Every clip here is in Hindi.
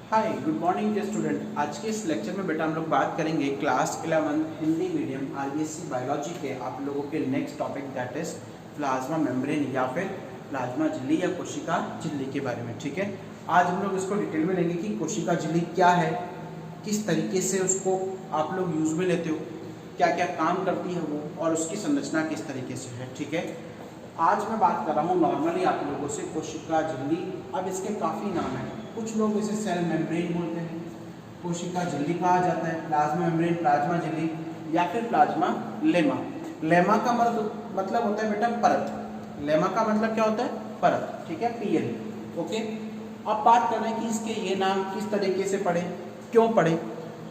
हाय गुड मॉर्निंग डियर स्टूडेंट। आज के इस लेक्चर में बेटा हम लोग बात करेंगे क्लास 11 हिंदी मीडियम आईबीएससी बायोलॉजी के आप लोगों के next topic that is plasma membrane या फिर प्लाज्मा झिल्ली या कोशिका झिल्ली के बारे में। ठीक है, आज हम लोग इसको डिटेल में लेंगे कि कोशिका झिल्ली क्या है, किस तरीके से उसको आप लोग यूज में लेते हो, क्या क्या काम करती है वो और उसकी संरचना किस तरीके से है। ठीक है, आज मैं बात कर रहा हूँ नॉर्मली आप लोगों से कोशिका झिल्ली। अब इसके काफ़ी नाम हैं, कुछ लोग इसे सेल मेम्ब्रेन बोलते हैं, कोशिका झिल्ली कहा जाता है, प्लाज्मा मेम्ब्रेन, प्लाज्मा झिल्ली या फिर प्लाज्मा लेमा। लेमा का मतलब होता है बेटा परत। लेमा का मतलब क्या होता है? परत। ठीक है, पीएल। ओके, अब बात कर रहे हैं कि इसके ये नाम किस तरीके से पढ़े, क्यों पढ़े।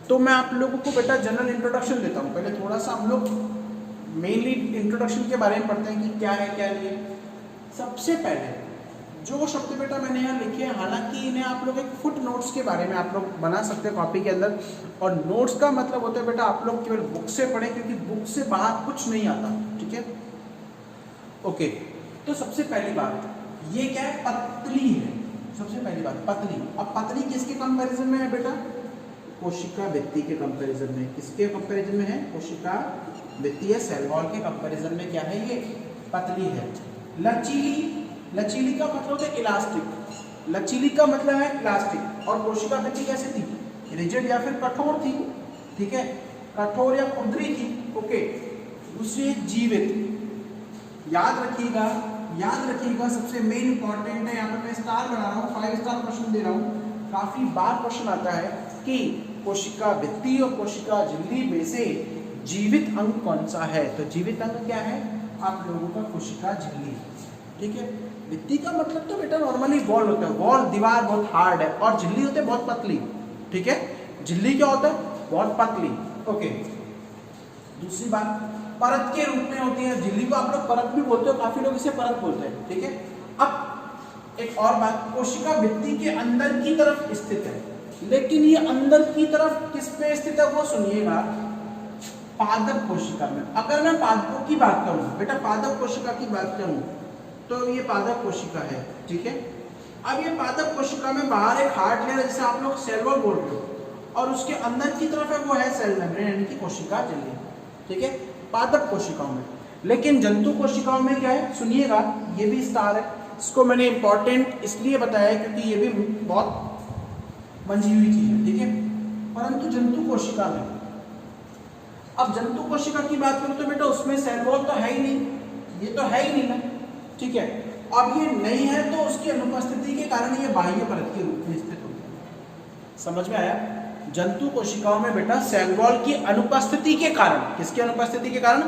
तो मैं आप लोगों को बेटा जनरल इंट्रोडक्शन देता हूँ। पहले थोड़ा सा हम लोग मेनली इंट्रोडक्शन के बारे में पढ़ते हैं कि क्या है क्या नहीं है। सबसे पहले जो शब्द बेटा मैंने यहाँ लिखे हैं, हालांकि इन्हें आप लोग एक फुट नोट्स के बारे में आप लोग बना सकते हैं कॉपी के अंदर, और नोट्स का मतलब होता है बेटा आप लोग केवल बुक से पढ़ें, क्योंकि बुक से बाहर कुछ नहीं आता। ठीक है, ओके। तो सबसे पहली बात ये क्या है? पतली है। सबसे पहली बात पतली। अब पतली किसके कंपैरिजन में है बेटा? कोशिका भित्ति के कंपैरिजन में। किसके कंपैरिजन में है? कोशिका भित्ति या सेल वॉल के कंपैरिजन में क्या है? ये पतली है। लचीली, लचीली का मतलब होता है इलास्टिक। लचीली का मतलब है इलास्टिक। और कोशिका भित्ति कैसे थी? रिजिड या फिर कठोर थी। ठीक है, कठोर या खुरदरी थी। ओके। दूसरी है जीवित। याद रखिएगा, याद रखिएगा, सबसे मेन इंपॉर्टेंट है। यहाँ पर मैं स्टार बना रहा हूँ, 5 स्टार क्वेश्चन दे रहा हूँ। काफी बार क्वेश्चन आता है कि कोशिका भित्ति और कोशिका झिल्ली में से जीवित अंग कौन सा है? तो जीवित अंग क्या है आप लोगों का? कोशिका झिल्ली। ठीक है, भित्ति का मतलब तो बेटा नॉर्मली वॉल होता है, वॉल दीवार बहुत हार्ड है, और झिल्ली होते हैं बहुत पतली। ठीक है, झिल्ली क्या होता है? बहुत पतली। ओके। दूसरी बात परत के रूप में होती है। झिल्ली को आप लोग परत भी बोलते हो, काफी लोग इसे परत बोलते हैं। ठीक है, अब एक और बात, कोशिका भित्ति के अंदर की तरफ स्थित है, लेकिन ये अंदर की तरफ किस पे स्थित है वो सुनिएगा, पादप कोशिका में। अगर मैं पादपों की बात करूं बेटा, पादप कोशिका की बात करूं तो ये पादप कोशिका है। ठीक है, अब ये पादप कोशिका में बाहर एक हार्ड लेयर है जिसे आप लोग सेल वॉल बोल रहे हो, और उसके अंदर की तरफ है वो है सेल मेम्ब्रेन यानी कि कोशिका झिल्ली। ठीक है, पादप कोशिकाओं में। लेकिन जंतु कोशिकाओं में क्या है? सुनिएगा, ये भी स्टार है। इसको मैंने इंपॉर्टेंट इसलिए बताया क्योंकि ये भी बहुत मंझी हुई चीज है। ठीक है, परंतु जंतु कोशिका में, अब जंतु कोशिका की बात करूं तो बेटा उसमें सेल वॉल तो है ही नहीं, ये तो है ही नहीं ना। ठीक है, अब ये नहीं है तो उसकी अनुपस्थिति के कारण ये बाह्य परत के रूप में स्थित होती है। समझ में आया? जंतु कोशिकाओं में बेटा सेल वॉल की अनुपस्थिति के कारण, किसकी अनुपस्थिति के कारण?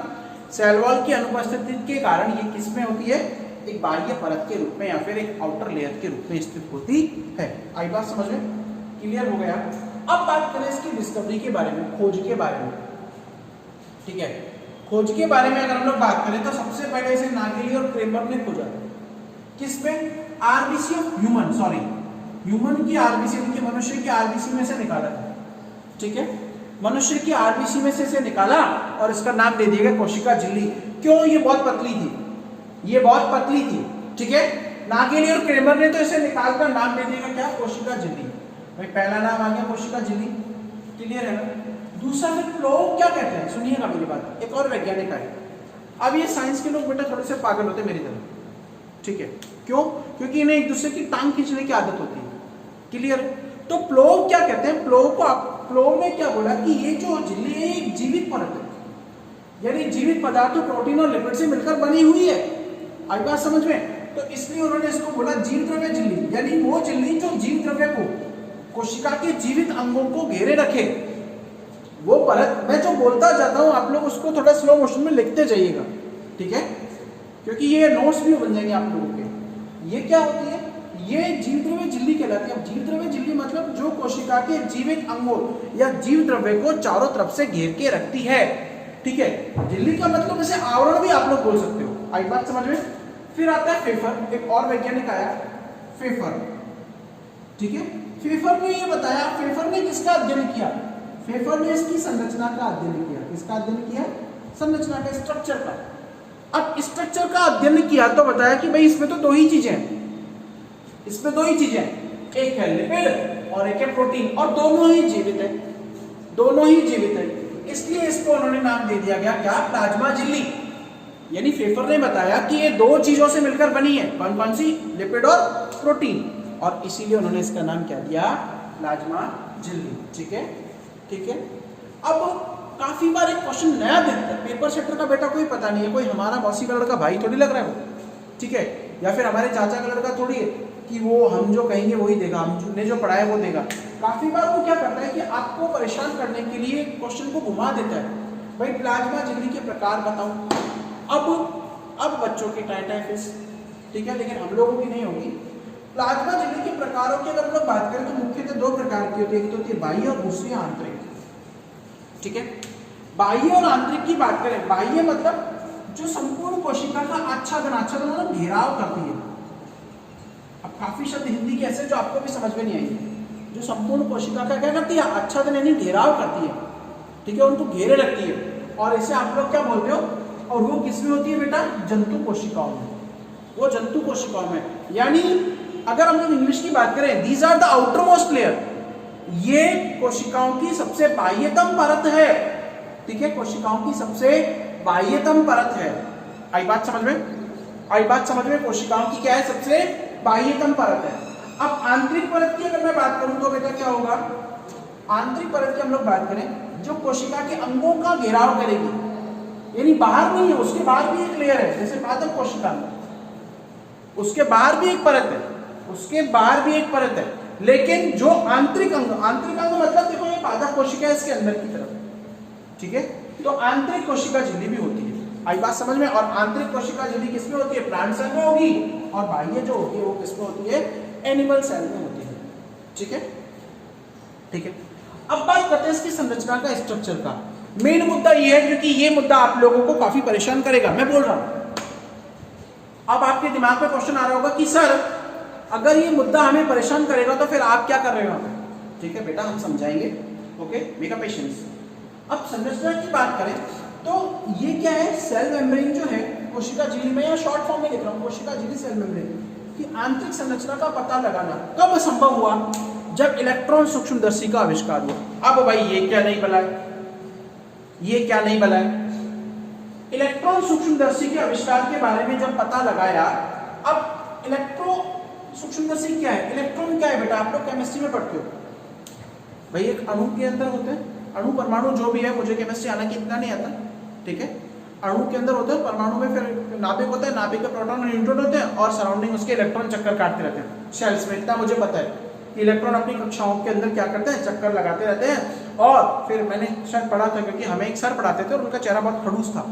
सेल वॉल की अनुपस्थिति के कारण ये किसमें होती है? एक बाह्य परत के रूप में या फिर एक आउटर लेयर के रूप में स्थित होती है। आई बात समझ में? क्लियर हो गया? अब बात करें इसकी डिस्कवरी के बारे में, खोज के बारे में। ठीक है, खोज के बारे में अगर हम लोग बात करें तो सबसे पहले इसे नागेली और क्रेमर ने खोजा। किसमें? RBC of human, sorry human की आरबीसी, उनके मनुष्य की आरबीसी में से निकाला था। ठीक है, मनुष्य की आरबीसी में से इसे निकाला और इसका नाम दे दिया गया कोशिका झिल्ली। क्यों? ये बहुत पतली थी, ये बहुत पतली थी। ठीक है, नागेली और क्रेमर ने तो इसे निकालकर नाम दे दिया क्या? कोशिका झिल्ली। भाई पहला नाम आ गया कोशिका झिल्ली। क्लियर है ना? दूसरा फिर प्लोव क्या कहते हैं? सुनिएगा मेरी बात, एक और वैज्ञानिक है। अब ये साइंस के लोग बेटा थोड़े से पागल होते हैं मेरी तरह। ठीक है, क्यों? क्योंकि इन्हें एक दूसरे की टांग खींचने की आदत होती है। क्लियर? तो प्लोव क्या कहते हैं? प्लोव ने क्या बोला कि ये जो झिल्ली है एक जीवित परत है, यानी जीवित पदार्थ प्रोटीन और लिपिड से मिलकर बनी हुई है। आई बात समझ में? तो इसलिए उन्होंने इसको बोला जीव द्रव्य झिल्ली, यानी वो झिल्ली जो जीव द्रव्य को, कोशिका के जीवित अंगों को घेरे रखे, वो परत। मैं जो बोलता जाता हूं आप लोग उसको थोड़ा स्लो मोशन में लिखते जाइएगा। ठीक है, क्योंकि ये नोट्स भी बन जाएंगे आप लोगों के। ये क्या होती है? ये जीव द्रव्य झिल्ली कहलाती है। अब जीव द्रव्य झिल्ली मतलब जो कोशिका के जीवित अंगों या जीव द्रव्य को चारों तरफ से घेर के रखती है। ठीक है, झिल्ली का मतलब इसे आवरण भी आप लोग बोल सकते हो। आई बात समझ में? फिर आता है फेफर, एक और वैज्ञानिक आया फेफर। ठीक है, फेफर ने ये बताया, फेफर ने किसका अध्ययन किया? फेफर ने इसकी संरचना का अध्ययन किया। किसका अध्ययन किया? संरचना का, स्ट्रक्चर का। अब स्ट्रक्चर का अध्ययन किया तो बताया कि भाई इसमें तो दो ही चीजें हैं, इसमें दो ही चीजें हैं, एक है लिपिड और एक है प्रोटीन, और दोनों ही जीवित है, दोनों ही जीवित है। इसलिए इसको उन्होंने नाम दे दिया गया क्या, प्लाज्मा झिल्ली। यानी फेफर ने बताया कि ये दो चीजों से मिलकर बनी है, कौन कौन सी, लिपिड और प्रोटीन, और इसीलिए उन्होंने इसका नाम क्या दिया, प्लाज्मा झिल्ली। ठीक है, ठीक है। अब काफी बार एक क्वेश्चन नया दिखता है, पेपर सेटर का बेटा कोई पता नहीं है, कोई हमारा मौसी का लड़का भाई थोड़ी लग रहा है वो, ठीक है, या फिर हमारे चाचा का लड़का थोड़ी है कि वो हम जो कहेंगे वही देगा, हमने जो पढ़ा है वो देगा। काफी बार वो क्या करता है कि आपको परेशान करने के लिए क्वेश्चन को घुमा देता है, भाई प्लाज्मा झिल्ली के प्रकार बताओ। अब बच्चों की टाइटाइफिस, ठीक है, लेकिन हम लोगों की नहीं होगी। प्लाज्मा झिल्ली के प्रकारों की अगर हम लोग बात करें तो मुख्यतः दो प्रकार की होती है, एक तो होती है बाह्य और दूसरी आंतरिक। ठीक है, बाह्य और आंतरिक की बात करें, बाह्य मतलब जो संपूर्ण कोशिका का आच्छादन, आच्छादन मतलब घेराव करती है। अब काफी शब्द हिंदी के ऐसे जो आपको भी समझ में नहीं आएंगे। जो संपूर्ण कोशिका का क्या करती है, आच्छादन यानी घेराव करती है, ठीक है, उनको घेरे रखती है, और इसे आप लोग क्या बोलते हो, और वो किसमें होती है बेटा, जंतु कोशिकाओं में, वो जंतु कोशिकाओं में। यानी अगर हम लोग इंग्लिश की बात करें, these are the outermost layer, ये कोशिकाओं की सबसे बाह्यतम परत है। ठीक है, कोशिकाओं की सबसे बाह्यतम परत है। आई बात समझ में, आई बात समझ में, कोशिकाओं की क्या है, सबसे बाह्यतम परत है। अब आंतरिक परत की अगर मैं बात करूं तो बेटा क्या होगा, आंतरिक परत की हम लोग बात करें, जो कोशिका के अंगों का घेराव करेगी, यानी बाहर नहीं है, उसके बाहर भी एक लेयर है, जैसे पादप कोशिका, उसके बाहर भी एक परत है, उसके बाहर भी एक परत है, लेकिन जो आंतरिक अंग, आंतरिक अंग मतलब देखो ये पादप कोशिका है इसके अंदर की तरफ, ठीक है, तो आंतरिक कोशिका झिल्ली भी होती है। आई बात समझ में, और आंतरिक कोशिका झिल्ली किसमें होती है, प्लांट सेल में होगी, और बाह्य जो होती है वो किसमें होती है, एनिमल सेल में होती है। ठीक है, ठीक है। अब बात करते हैं इसकी संरचना का, स्ट्रक्चर का। मेन मुद्दा ये है, क्योंकि ये मुद्दा आप लोगों को काफी परेशान करेगा, मैं बोल रहा हूं। अब आपके दिमाग में क्वेश्चन आ रहा होगा कि सर अगर ये मुद्दा हमें परेशान करेगा तो फिर आप क्या कर रहे हो। ठीक है बेटा, हम समझाएंगे, ओके, मेक अ पेशेंस। अब संरचना की बात करें तो ये क्या है, सेल मेम्ब्रेन जो है कोशिका झिल्ली में, या शॉर्ट फॉर्म में लिख रहा हूं, कोशिका झिल्ली सेल मेम्ब्रेन की आंतरिक संरचना का पता लगाना कब संभव हुआ, जब इलेक्ट्रॉन सूक्ष्मदर्शी का आविष्कार हुआ। अब भाई ये क्या नहीं बना है, ये क्या नहीं बना है, इलेक्ट्रॉन सूक्ष्मदर्शी के आविष्कार के बारे में जब पता लगाया। अब इलेक्ट्रो सूक्ष्मदर्शी क्या है, इलेक्ट्रॉन क्या है बेटा, आप लोग केमिस्ट्री में पढ़ते हो भाई, एक अणु के अंदर होते हैं, अणु परमाणु जो भी है, मुझे केमिस्ट्री हालांकि इतना नहीं आता, ठीक है, अणु के अंदर होते हैं, परमाणु में फिर नाभिक होता है, नाभिक के प्रोटॉन और न्यूट्रॉन होते हैं, और सराउंडिंग उसके इलेक्ट्रॉन चक्कर काटते रहते हैं शेल्स में। इतना मुझे पता है कि इलेक्ट्रॉन अपनी कक्षाओं के अंदर क्या करते हैं, चक्कर लगाते रहते हैं। और फिर मैंने शायद पढ़ा था, क्योंकि हमें एक सर पढ़ाते थे और उनका चेहरा बहुत खड़ूस था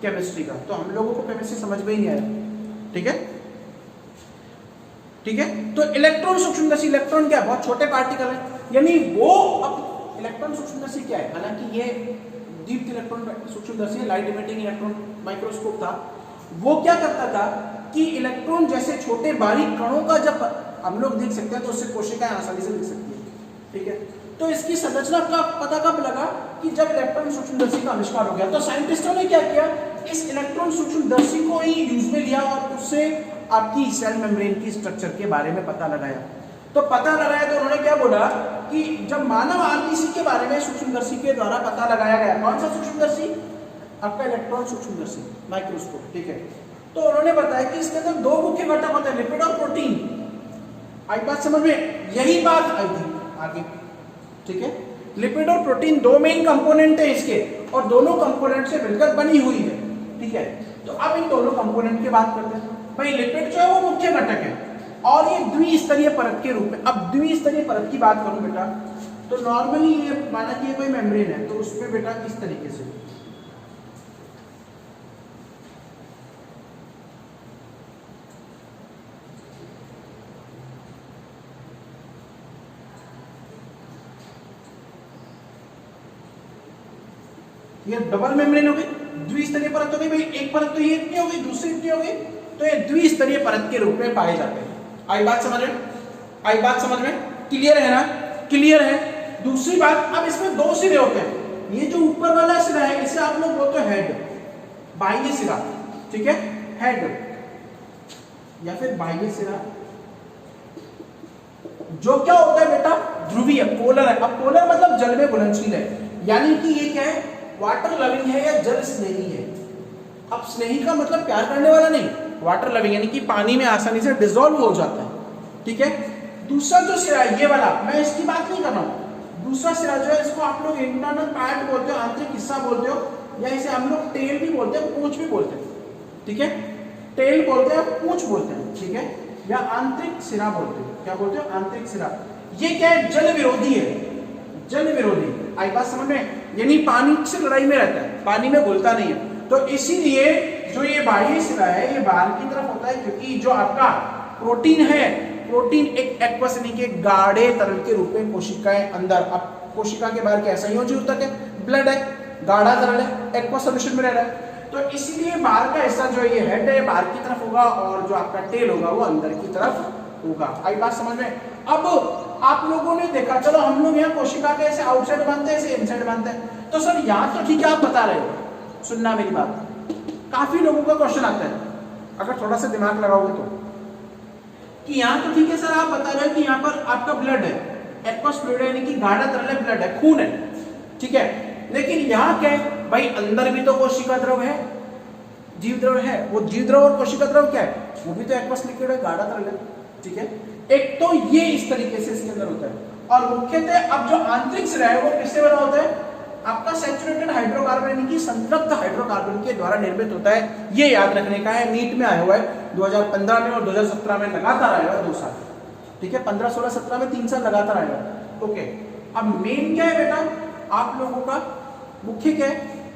केमिस्ट्री का, तो हम लोगों को केमिस्ट्री समझ में ही नहीं आया। ठीक है, ठीक है, तो इलेक्ट्रॉन सूक्ष्मदर्शी, इलेक्ट्रॉन क्या है, बहुत छोटे पार्टिकल है, यानी वो, अब इलेक्ट्रॉन सूक्ष्मदर्शी क्या है, हालांकि ये दीप्त इलेक्ट्रॉन सूक्ष्मदर्शी, लाइट इमिटिंग इलेक्ट्रॉन माइक्रोस्कोप था, वो क्या करता था कि इलेक्ट्रॉन जैसे छोटे बारीक कणों का जब हम लोग देख सकते हैं तो उससे कोशिकाएं आसानी से दिख सकती है। ठीक है, तो इसकी संरचना का पता कब लगा, कि जब इलेक्ट्रॉन सूक्ष्मदर्शी का आविष्कार हो गया। तो साइंटिस्टों ने क्या किया, इस इलेक्ट्रॉन सूक्ष्मदर्शी को ही यूज में लिया और उससे आपकी सेल मेम्ब्रेन की स्ट्रक्चर के बारे में पता लगाया। तो पता लगाया तो उन्होंने क्या बोला कि जब मानव आरबीसी के बारे में सूक्ष्मदर्शी के द्वारा पता लगाया गया, कौन सा सूक्ष्मदर्शी, आपका इलेक्ट्रॉन सूक्ष्मदर्शी माइक्रोस्कोप। ठीक है, तो उन्होंने बताया कि इसके अंदर दो मुख्य घटक होते हैं, लिपिड और प्रोटीन। आई बात समझ में, यही बात आई थी आगे। ठीक है, लिपिड और प्रोटीन दो मेन कंपोनेंट है इसके, और दोनों कंपोनेंट से मिलकर बनी हुई है। ठीक है, तो अब इन दोनों कंपोनेंट की बात करते हैं। भाई लिपिड जो है वो मुख्य घटक है, और ये द्विस्तरीय परत के रूप में। अब द्विस्तरीय परत की बात करूं बेटा, तो नॉर्मली ये माना कि ये कोई मेम्ब्रेन है, तो उसमें बेटा किस तरीके से, ये डबल मेम्ब्रेन हो गई, द्विस्तरीय परत हो गई। भाई एक परत तो ये इतनी हो गई, दूसरी इतनी हो गई, तो ये द्विस्तरीय परत के रूप में पाए जाते हैं। आई बात समझ में, आई बात समझ में, क्लियर है ना, क्लियर है। दूसरी बात, अब इसमें दो सिरे होते हैं, ये जो ऊपर वाला सिरा है इसे आप लोग बोलते हैं हेड, बाह्य सिरा। ठीक है, हेड या फिर बाह्य सिरा, जो क्या होता है बेटा, ध्रुवीय, पोलर है। अब पोलर मतलब जल में घुलनशील है, यानी कि ये क्या है, वाटर लविंग है या जल स्नेही है। अब स्नेही का मतलब प्यार करने वाला नहीं, वाटर लविंग यानी कि पानी में आसानी से डिसॉल्व हो जाता है, ठीक है। दूसरा जो सिरा है ये वाला, मैं इसकी बात नहीं कर रहा हूं। दूसरा सिरा जो है इसको आप लोग इंटरनल पार्ट बोलते हो, आंतरिक हिस्सा बोलते हो, या इसे हम लोग टेल भी बोलते हैं, पूंछ भी बोलते हैं, ठीक है। टेल बोलते हैं, पूंछ बोलते हैं, ठीक है, या आंतरिक सिरा बोलते हैं। क्या बोलते हो, आंतरिक सिरा। ये क्या है, जल विरोधी है, जल विरोधी। आई बात समझ में, यानी पानी से लड़ाई में रहता है, पानी में घुलता नहीं है। तो इसीलिए जो ये बाह्य सिरा है ये बाहर की तरफ होता है, क्योंकि जो आपका प्रोटीन है, प्रोटीन एक एक्वस यानी कि गाढ़े तरल के रूप में कोशिकाएं अंदर, अब कोशिका के बाहर क्या संयोजी ऊतक है, ब्लड है, गाढ़ा तरल है, एक्वस सॉल्यूशन में रह रहा है। तो इसलिए बाहर का हिस्सा जो ये हेड है बाहर की तरफ होगा, और जो आपका टेल होगा वो अंदर की तरफ होगा। आई बात समझ में। अब आप लोगों ने देखा, चलो हम लोग यहाँ कोशिका के ऐसे आउटसाइड बांधते हैं, ऐसे इनसाइड बांधते हैं, तो सर यहाँ तो ठीक है, आप बता रहे हो, सुनना मेरी बात, काफी लोगों का क्वेश्चन आता है अगर थोड़ा सा दिमाग लगाओगे तो, कि यहाँ तो ठीक है सर, आप बता रहे हो कि यहाँ पर आपका ब्लड है, एक्वस फ्लूइड है, यानी कि गाढ़ा तरल है, ब्लड है, खून है, ठीक है, लेकिन यहाँ क्या है भाई, अंदर भी तो कोशिका द्रव है, जीव द्रव है। वो जीव द्रव और कोशिका द्रव क्या है, वो भी तो एक्वस लिक्विड है, गाढ़ा तरल है, ठीक है। एक तो ये इस तरीके से इसके अंदर होता है, और मुख्यतः अब जो आंतरिक सिरा है वो किससे बना होता है, आपका सैचुरेटेड हाइड्रोकार्बन यानी कि संतृप्त हाइड्रोकार्बन के द्वारा निर्मित होता है। ये याद रखने का है, नीट में आया हुआ है 2015 में और 2017 में लगातार आएगा 2 साल, ठीक है, 15, 16, 17 में 3 साल लगातार आएगा। ओके, अब मेन क्या है बेटा आप लोगों का, मुख्य क्या है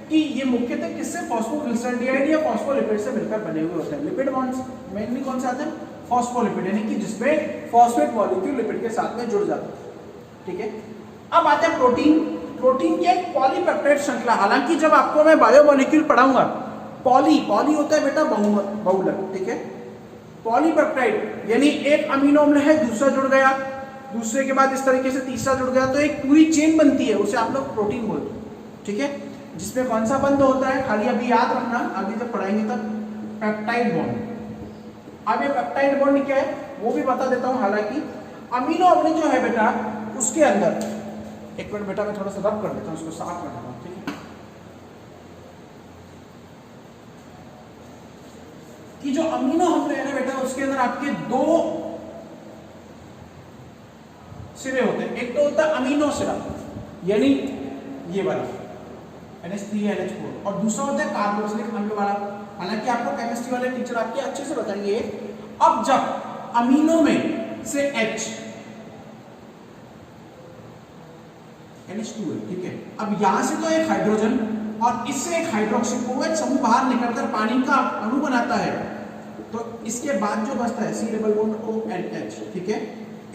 कि ये मुख्यतः किससे, फॉस्फोग्लिसराइड या फॉस्फोलिपिड से मिलकर बने हुए होते हैं। लिपिड बॉन्ड्स मेनली कौन से आते हैं, फॉस्फोलिपिड, यानी कि जिसमें फॉस्फेट मॉलिक्यूल लिपिड के साथ में जुड़ जाते हैं, ठीक है। अब आते हैं प्रोटीन। प्रोटीन की एक पॉलीपेप्टाइड श्रृंखला, हालांकि जब आपको मैं बायोमोलिक्यूल पढ़ाऊंगा, पॉली होता है बेटा बहुलक, ठीक है। पॉलीपेप्टाइड यानी एक अमीनो अम्ल है, दूसरा जुड़ गया, दूसरे के बाद इस तरीके से तीसरा जुड़ गया, तो एक पूरी चेन बनती है, उसे आप लोग प्रोटीन बोलते हैं, ठीक है। जिसमें कौन सा बंध होता है, खाली अभी याद रखना, आगे जब पढ़ाएंगे तब, पेप्टाइड बॉन्ड। अब ये पेप्टाइड बॉन्ड क्या है वो भी बता देता हूं। हालांकि अमीनो अम्ल जो है बेटा उसके अंदर, एक मिनट बेटा मैं थोड़ा सा रब कर देता हूं, उसको साफ कर देता हूं, ठीक है, कि जो अमीनो अम्ल है ना बेटा उसके अंदर आपके 2 सिरे होते हैं। एक तो होता है अमीनो सिरा, यानी ये वाला NH3NH4, और दूसरा होता है कार्बोक्सिलिक अम्ल वाला। हालांकि आपको केमिस्ट्री वाले टीचर आपके अच्छे से बताएंगे। अब जब अमीनो में से H NH2 है, ठीक है, अब यहां से तो एक हाइड्रोजन और इससे एक हाइड्रोक्सी OH समूह बाहर निकलकर पानी का अणु बनाता है, तो इसके बाद जो बचता है C डबल बॉन्ड ONH, ठीक है,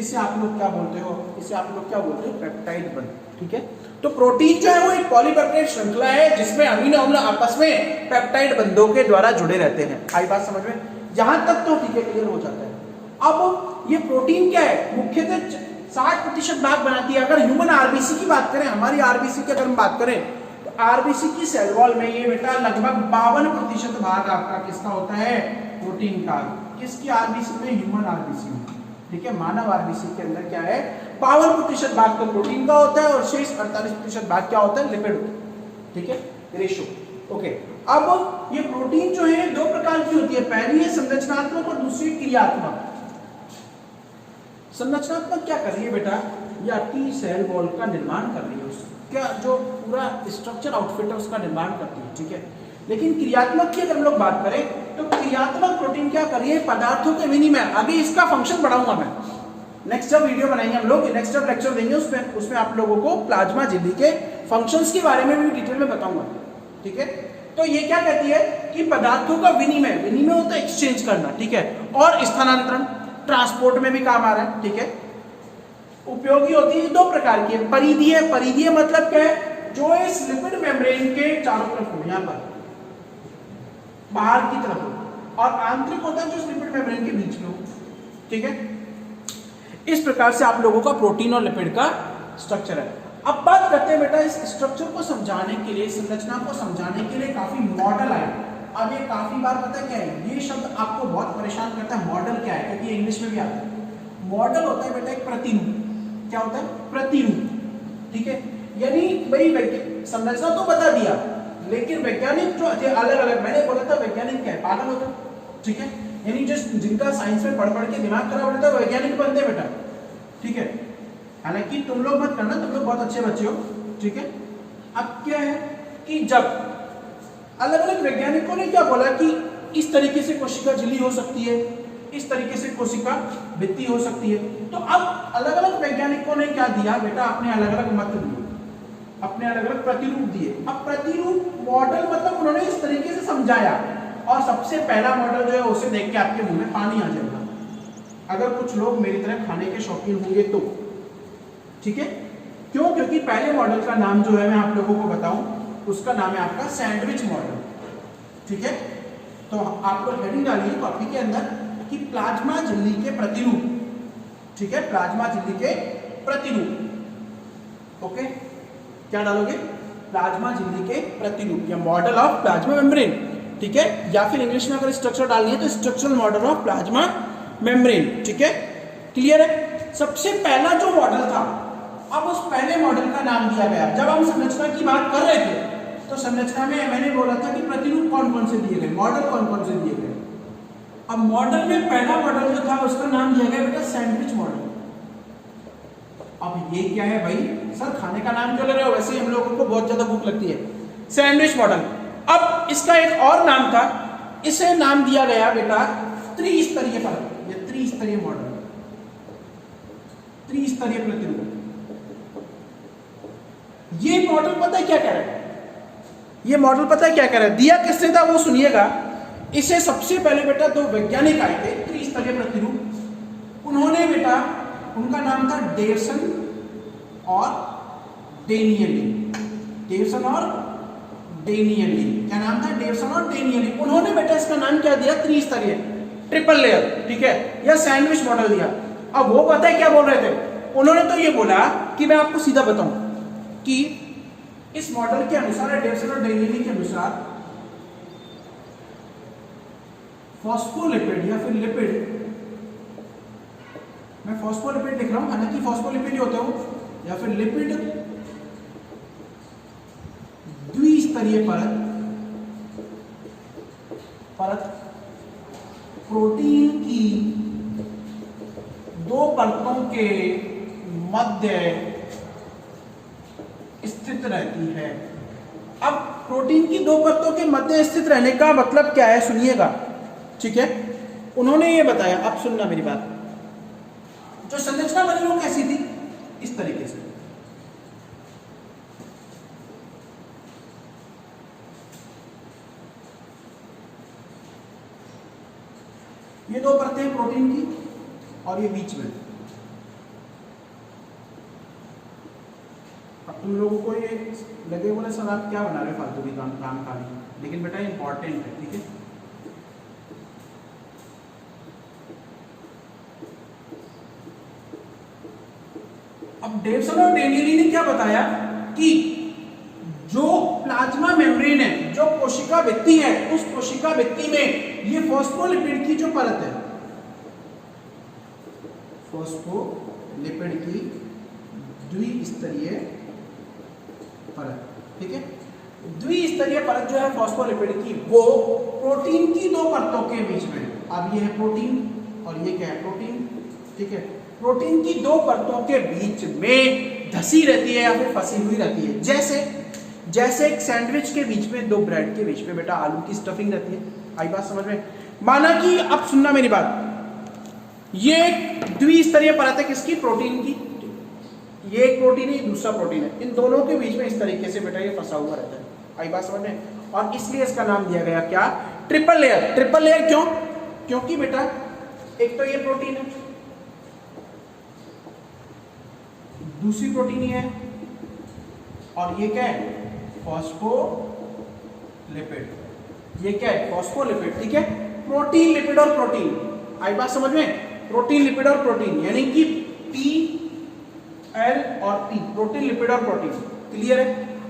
इसे आप लोग क्या बोलते हो, इसे आप लोग क्या बोलते हो, पेप्टाइड बंध, ठीक है। तो प्रोटीन जो है वो एक पॉलीपेप्टाइड श्रृंखला है जिसमें अमीनो अम्ल आपस में पेप्टाइड बंधों के द्वारा जुड़े रहते हैं। आई बात समझ में, यहां तक तो ठीक है, क्लियर हो जाता है। अब ये प्रोटीन क्या है, मुख्यतः 60% भाग बनाती है। अगर ह्यूमन आरबीसी की बात करें, हमारी आरबीसी की अगर हम बात करें, तो आरबीसी की सेल वॉल में ये बेटा लगभग 52% भाग आपका किसका होता है, प्रोटीन का। किसकी आरबीसी में, ह्यूमन आरबीसी में, ठीक है। मानव आरबीसी के अंदर क्या है, 52% भाग तो प्रोटीन का होता है और शेष 48% भाग क्या होता है, लिपिड, ठीक है, रेशो। ओके, अब ये प्रोटीन जो है 2 प्रकार की होती है, पहली है संरचनात्मक और दूसरी क्रियात्मक। संरचनात्मक क्या कर रही है बेटा, या टी सेल वॉल का निर्माण कर रही है, क्या जो पूरा स्ट्रक्चर आउटफिट है उसका निर्माण करती है, ठीक है। लेकिन क्रियात्मक की अगर हम लोग बात करें तो क्रियात्मक प्रोटीन क्या कर रही है, पदार्थों के विनिमय। अभी इसका फंक्शन बढ़ाऊंगा मैं, नेक्स्ट जब वीडियो बनाएंगे हम लोग, नेक्स्ट जब लेक्चर देंगे उसमें आप लोगों को प्लाज्मा झिल्ली के फंक्शंस के बारे में भी डिटेल में बताऊंगा, ठीक है। तो ये क्या कहती है कि पदार्थों का विनिमय होता है एक्सचेंज करना, ठीक है, और स्थानांतरण, ट्रांसपोर्ट में भी काम आ रहा है, ठीक है। उपयोगी होती है 2 प्रकार की, परिधीय मतलब क्या है, जो इस लिपिड मेम्ब्रेन के चारों तरफ हो, यहां पर बाहर की तरफ हो, और आंतरिक होता है जो इस लिपिड मेम्ब्रेन के बीच में हो, ठीक है। इस प्रकार से आप लोगों का प्रोटीन और लिपिड का स्ट्रक्चर है। अब बात करते हैं बेटा इस स्ट्रक्चर को समझाने के लिए, संरचना को समझाने के लिए काफी मॉडल आए। अब ये काफी बार पता है क्या है, ये शब्द आपको बहुत परेशान करता है, मॉडल क्या है, क्योंकि इंग्लिश में भी आता है। मॉडल होता है बेटा एक प्रतिरूप। क्या होता है? प्रतिरूप। ठीक है, यानी भाई संरचना तो बता दिया, लेकिन वैज्ञानिक जो अलग अलग, मैंने बोला था वैज्ञानिक क्या है? पागल होता है। ठीक है, यानी जो जिनका साइंस में पढ़ के दिमाग खराब रहता है वैज्ञानिक बनते हैं बेटा। ठीक है, हालांकि तुम लोग मत करना, तुम लोग बहुत अच्छे बच्चे हो। ठीक है, अब क्या है कि जब अलग अलग वैज्ञानिकों ने क्या बोला कि इस तरीके से कोशिका झिल्ली हो सकती है, इस तरीके से कोशिका भित्ति हो सकती है, तो अब अलग अलग वैज्ञानिकों ने क्या दिया बेटा? अपने अलग अलग मत दिए, अपने अलग अलग प्रतिरूप दिए। अब प्रतिरूप मॉडल मतलब उन्होंने इस तरीके से समझाया, और सबसे पहला मॉडल जो है उसे देख के आपके मुंह में पानी आ जाएगा, अगर कुछ लोग मेरी तरह खाने के शौकीन होंगे तो। ठीक है, क्यों? क्योंकि पहले मॉडल का नाम जो है मैं आप लोगों को बताऊं, उसका नाम है आपका सैंडविच मॉडल। ठीक है, तो आप लोग हेडिंग डालिए कॉपी के अंदर कि प्लाज्मा झिल्ली के प्रतिरूप। ठीक है, प्लाज्मा झिल्ली के प्रतिरूप। ओके, क्या डालोगे? प्लाज्मा झिल्ली के प्रतिरूप या मॉडल ऑफ प्लाज्मा मेम्ब्रेन। ठीक है, या फिर इंग्लिश में अगर स्ट्रक्चर डालनी है तो structural model of plasma membrane. ठीक है, क्लियर है? सबसे पहला जो मॉडल था, अब उस पहले मॉडल का नाम दिया गया। जब हम संरचना की बात कर रहे थे तो संरचना में मैंने बोला था कि प्रतिरूप कौन कौन से दिए गए, मॉडल कौन कौन से दिए गए। अब मॉडल में पहला मॉडल जो था उसका नाम दिया गया बेटा सैंडविच मॉडल। अब ये क्या है भाई? सर खाने का नाम क्यों ले रहे हो? वैसे ही हम लोगों को बहुत ज्यादा भूख लगती है। Sandwich model. अब इसका एक और नाम था, इसे नाम दिया गया बेटा त्रिस्तरीय परत, ये त्रिस्तरीय मॉडल, त्रिस्तरीय प्रतिरूप। ये मॉडल पता है क्या कह रहा है? ये मॉडल पता है क्या कह रहा है? दिया किसने था वो सुनिएगा। इसे सबसे पहले बेटा दो वैज्ञानिक आए थे, त्रिस्तरीय प्रतिरूप। उन्होंने बेटा, उनका नाम था डेवसन और डेनियली। डेवसन और डेनियली, क्या नाम था? डेवसन और डेनियली। उन्होंने बेटा इसका नाम क्या दिया? त्रिस्तरीय, ट्रिपल लेयर। ठीक है, या सैंडविच मॉडल दिया। अब वो पता है क्या बोल रहे थे? उन्होंने तो ये बोला कि मैं आपको सीधा बताऊं कि इस मॉडल के अनुसार, डेवसन और डेनियली के अनुसार, फॉस्फोलिपिड या फिर लिपिड, मैं फॉस्फोलिपिड लिख रहा हूं, हालांकि फॉस्फोलिपिड ही होते हो, या फिर लिपिड द्विस्तरीय परत प्रोटीन की दो परतों के मध्य स्थित रहती है। अब प्रोटीन की दो परतों के मध्य स्थित रहने का मतलब क्या है? सुनिएगा। ठीक है, उन्होंने ये बताया, अब सुनना मेरी बात। जो संरचना बनी वो कैसी थी? इस तरीके से। ये दो परतें प्रोटीन की और ये बीच में। अब तुम लोगों को ये लगे बोले सर आप क्या बना रहे फालतू की काम खाली, लेकिन बेटा इंपॉर्टेंट है। ठीक है, अब डेवसन और डेनियली ने क्या बताया कि जो प्लाज्मा मेम्ब्रेन है, जो कोशिका भित्ति है, उस कोशिका भित्ति में ये फॉस्फोलिपिड की जो परत है, फॉस्फोलिपिड की द्विस्तरीय परत। ठीक है, द्विस्तरीय परत जो है फॉस्फोलिपिड की, वो प्रोटीन की दो परतों के बीच में। अब ये है प्रोटीन और ये क्या है? प्रोटीन। ठीक है, प्रोटीन की दो परतों के बीच में धसी रहती है या फिर फंसी हुई रहती है। जैसे एक सैंडविच के बीच में, दो ब्रेड के बीच में बेटा आलू की स्टफिंग रहती है। आई बात समझ में? माना कि, अब सुनना मेरी बात, ये द्विस्तरीय परत है किसकी? प्रोटीन की। ये एक प्रोटीन है, दूसरा प्रोटीन है, इन दोनों के बीच में इस तरीके से बेटा ये फंसा हुआ रहता है। आई बात समझ में? और इसलिए इसका नाम दिया गया क्या? Triple layer. ट्रिपल लेयर क्यों? क्योंकि बेटा एक तो ये प्रोटीन है, दूसरी प्रोटीन ही है, और ये क्या है? फॉस्फोलिपिड। ये क्या है? फॉस्फोलिपिड। ठीक है, प्रोटीन, लिपिड और प्रोटीन। आई बात समझ में? प्रोटीन, लिपिड और प्रोटीन, यानी कि PL और P, प्रोटीन, लिपिड और प्रोटीन। क्लियर है?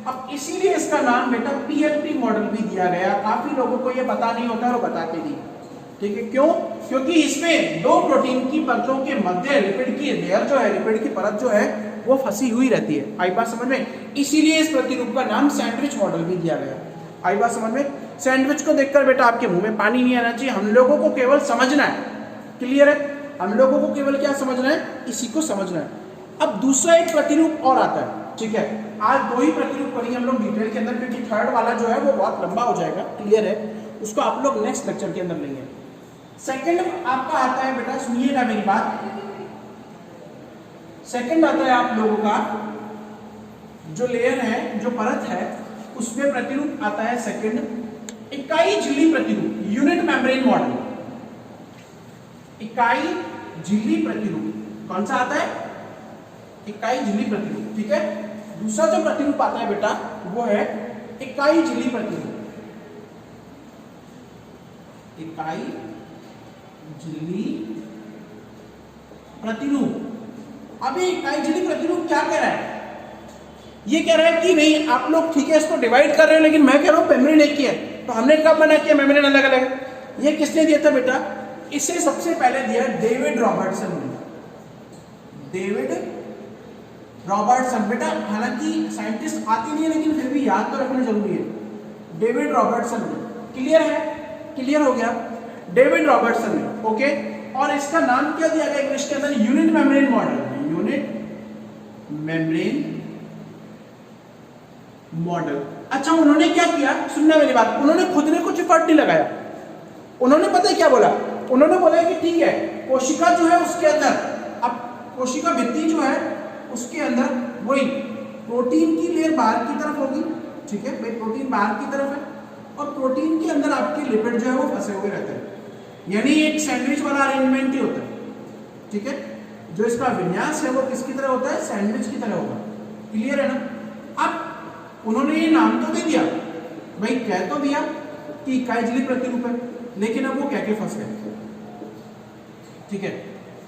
अब इसीलिए इसका नाम बेटा PLP मॉडल भी दिया गया। काफी लोगों को ये पता नहीं होता और बताते नहीं। ठीक है, क्यों? क्योंकि इसमें दो प्रोटीन की परतों के मध्य लिपिड की लेयर जो है, लिपिड की परत जो है वो फंसी हुई रहती है। आई बात समझ में? इसीलिए इस प्रतिरूप का नाम सैंडविच मॉडल भी दिया गया। आई बात समझ में? सैंडविच को देखकर बेटा आपके मुंह में पानी नहीं आना चाहिए, हम लोगों को केवल समझना है। क्लियर है? हम लोगों को केवल क्या समझना है? इसी को समझना है। अब दूसरा एक प्रतिरूप और आता है, ठीक है। आज दो ही प्रतिरूप पढ़ेंगे हम लोग डिटेल के अंदर, क्योंकि थर्ड वाला जो है वो बहुत लंबा हो जाएगा। क्लियर है? उसको आप लोग नेक्स्ट लेक्चर के अंदर लेंगे। सेकंड आपका आता है बेटा, सुनिएगा मेरी बात, सेकंड आता है आप लोगों का जो लेयर है, जो परत है, उसमें प्रतिरूप आता है सेकंड इकाई झिल्ली प्रतिरूप, यूनिट मेम्ब्रेन मॉडल। इकाई झिल्ली प्रतिरूप कौन सा आता है? इकाई झिल्ली प्रतिरूप, ठीक है। दूसरा जो प्रतिरूप आता है बेटा वो है इकाई झिल्ली प्रतिरूप, इकाई झिल्ली प्रतिरूप। अभी इकाई झिल्ली प्रतिरूप क्या कह रहा है? ये कह रहा है कि नहीं आप लोग ठीक है इसको डिवाइड कर रहे हो, लेकिन मैं कह रहा हूं मेम्ब्रेन एक ही है। तो हमने कब बना किया मेम्ब्रेन अलग अलग है? ये किसने दिया था बेटा? इसे सबसे पहले दिया डेविड रॉबर्टसन ने। डेविड रॉबर्टसन बेटा, हालांकि साइंटिस्ट आती नहीं है लेकिन फिर भी याद तो रखना जरूरी है। डेविड रॉबर्टसन ने। क्लियर है? क्लियर हो गया? डेविड रॉबर्टसन ने, ओके। और इसका नाम क्या दिया गया इंग्लिश के अंदर? Unit membrane model. Unit membrane model. अच्छा, उन्होंने क्या किया? सुनना मेरी बात, उन्होंने खुद ने कुछ एफर्ट नहीं लगाया। उन्होंने पता है क्या बोला? उन्होंने बोला कि ठीक है कोशिका जो है उसके अंदर, अब कोशिका भित्ति जो है उसके अंदर वही प्रोटीन की लेयर बाहर की तरफ होगी, ठीक है भाई, प्रोटीन बाहर की तरफ है और प्रोटीन के अंदर आपके लिपिड जो है वो फंसे हुए रहते हैं, यानी एक सैंडविच वाला अरेंजमेंट ही होता है, ठीक है। जो इसका विन्यास है वो किसकी तरह होता है? सैंडविच की तरह होगा। क्लियर है ना? अब उन्होंने ये नाम तो दे दिया भाई, कह तो दिया कि इकाई झिल्ली प्रतिरूप है, लेकिन अब वो कह के फंस गए, ठीक है।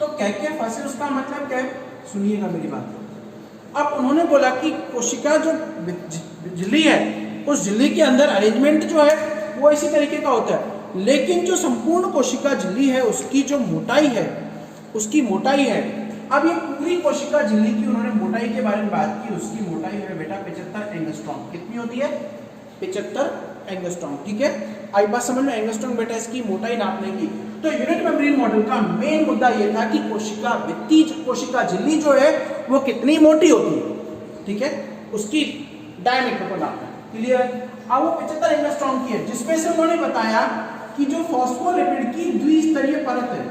तो कह के फंसे उसका मतलब क्या है? सुनिएगा मेरी बात। अब उन्होंने बोला कि कोशिका जो झिल्ली है उस झिल्ली के अंदर अरेंजमेंट जो है वो इसी तरीके का होता है, लेकिन जो संपूर्ण कोशिका झिल्ली है उसकी जो मोटाई है, उसकी मोटाई है, अब ये पूरी कोशिका झिल्ली की उन्होंने मोटाई के बारे में बात की, उसकी मोटाई है बेटा 75 एंगस्ट्रॉम। कितनी होती है? 75 एंगस्ट्रॉम, ठीक है। आई बात समझ में? एंगस्ट्रॉम बेटा इसकी मोटाई नापने की। तो यूनिट मेम्ब्रेन मॉडल का मेन मुद्दा ये था कि कोशिका भित्ति, कोशिका झिल्ली जो है वो कितनी मोटी होती है, ठीक है, उसकी डायमीटर को नापना। क्लियर है? अब वो 75 एंगस्ट्रॉम की है, जिसमें से उन्होंने बताया कि जो फॉस्फोलिपिड की द्विस्तरीय परत है,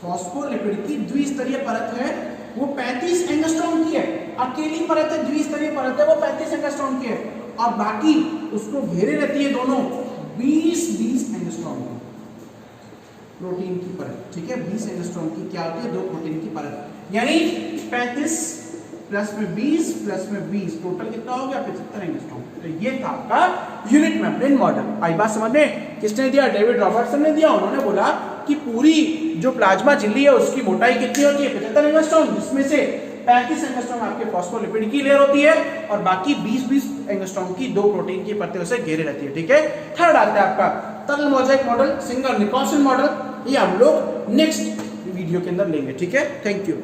फॉस्फोलिपिड की द्विस्तरीय परत है वो 35 एंगस्ट्रॉम की है। अकेली परत है, द्विस्तरीय परत है, वो 35 एंगस्ट्रॉम की है, और बाकी उसको घेरे रहती है दोनों 20 एंगस्ट्रॉम की प्रोटीन की परत, ठीक है। 20 एंगस्ट्रॉम की क्या होती है? दो प्रोटीन की परत, यानी 35 प्लस में 20 प्लस में 20, टोटल कितना हो गया? 75 एंगस्ट्रॉम। तो ये था आपका यूनिट मेम्ब्रेन मॉडल। आई बात समझ में? किसने दिया? डेविड रॉबर्टसन ने दिया। उन्होंने बोला कि पूरी जो प्लाज्मा झिल्ली है उसकी मोटाई कितनी होती है? 75 एंगस्ट्रॉम, जिसमें से 35 एंगस्ट्रॉम आपके फॉस्फोलिपिड की लेयर होती है और बाकी 20 एंगस्ट्रॉम की दो प्रोटीन की परतें उसे घेरे रहती है, ठीक है। थर्ड आता है आपका तरल मोज़ेक मॉडल, सिंगल निकोसिन मॉडल। ये हम लोग नेक्स्ट वीडियो के अंदर लेंगे, ठीक है। Thank you.